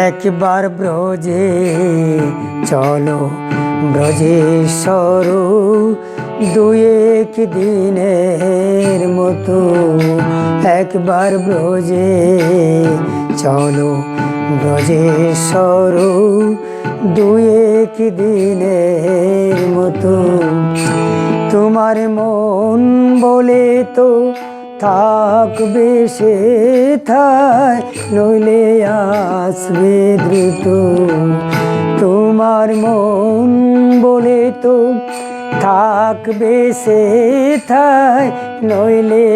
একবার ব্রজে চলো ব্রজেশ্বর, দুই এক দিনের মতো। একবার ব্রজে চলো ব্রজেশ্বর, দুই এক দিনের মতো। তোমার মন বলে তো থাকবে সেথায়, নইলে আসবে দ্রুত। তোমার মন বলে তো থাকবে সেথায়, নইলে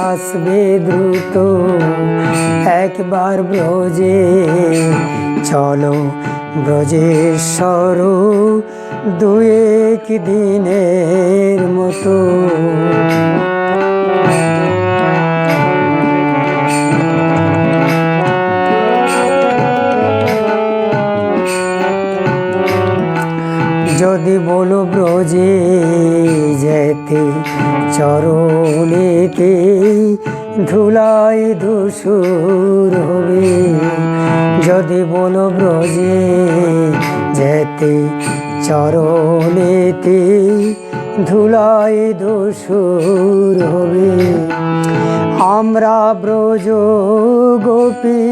আসবে দ্রুত। একবার ব্রজে চলো ব্রজেশ্বর, দুই এক দিনের মতো। যদি বলো ব্রজে যেতে, চরণেতে ধুলাই ধূসর হবে। যদি বলো ব্রজে যেতে, চরণেতে ধুলাই ধূসর হবে। আমরা ব্রজ গোপী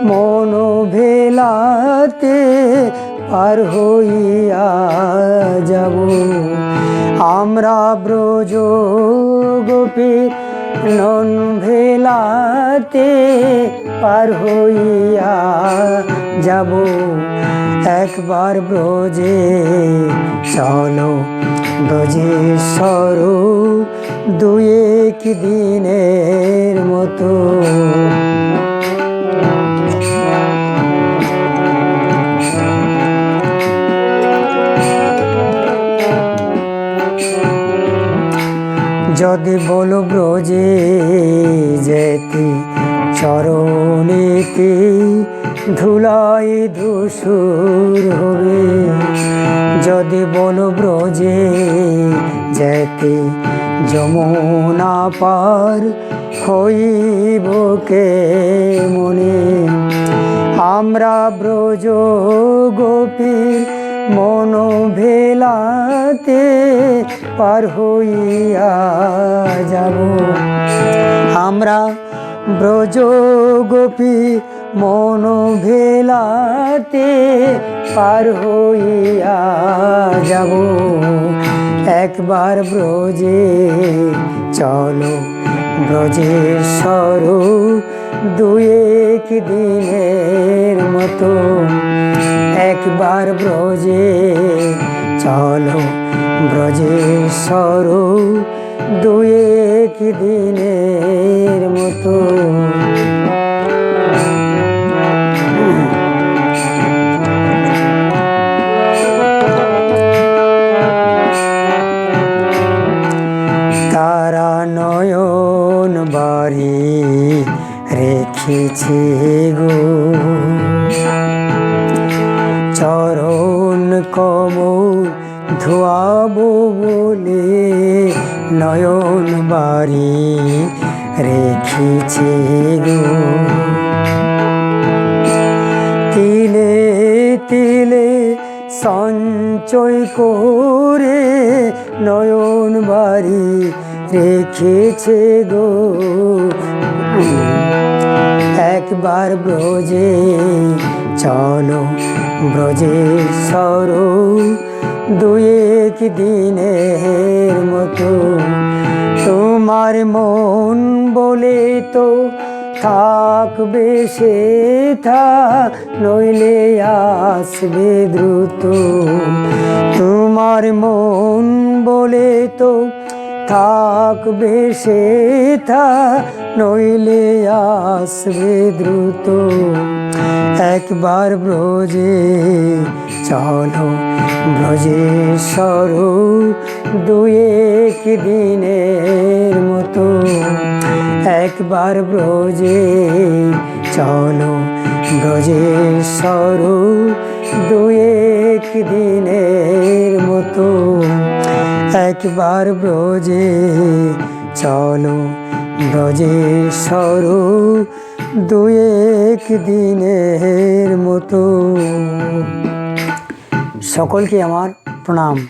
মন ভেলাতে পার হইয়া যাব। আমরা ব্রজ গোপী নন ভেলাতে পার হইয়া যাব। একবার ব্রজে চলো ব্রজেশ্বর, দুই এক দিনের মতো। যদি বলো ব্রজে যেতে, চরণেতে ধুলাই ধূসর হবে। যদি বলো ব্রজে যেতে, যমুনা পার হইব কে মনে। আমরা ব্রজ গোপীর মন ভেলাতে পার হইয়া যাব। আমরা ব্রজ গোপী মন ভেলাতে পার হইয়া যাব। একবার ব্রজে চলো ব্রজেশ্বর, দুই এক দিনের মতো। একবার ব্রজে চলো ব্রজেশ্বর, দুই এক দিনের মতো। তারা নয়ন বাড়ি রেখেছে গো, চরণ কমল ধোয়াবো বলে নয়ন বাড়ি রেখেছে গো। তিলে তিলে সঞ্চয় করে নয়ন বাড়ি রেখেছে গো। একবার ব্রজে চলো ব্রজেশ্বর, দুই এক দিনের মতো। তোমার মন বলে তো থাকবে সেথা, নইলে আসবে দ্রুত। তোমার মন বলে তো থাকবে সেথা, নইলে আসবে দ্রুত। একবার ব্রজে চলো ব্রজেশ্বর, দুই এক দিনের মতো। একবার ব্রজে চলো ব্রজেশ্বর, দুই এক দিনের মতো। একবার ব্রজে চলো ব্রজেশ্বর, দু এক দিনের মতো। সকলকে আমার প্রণাম।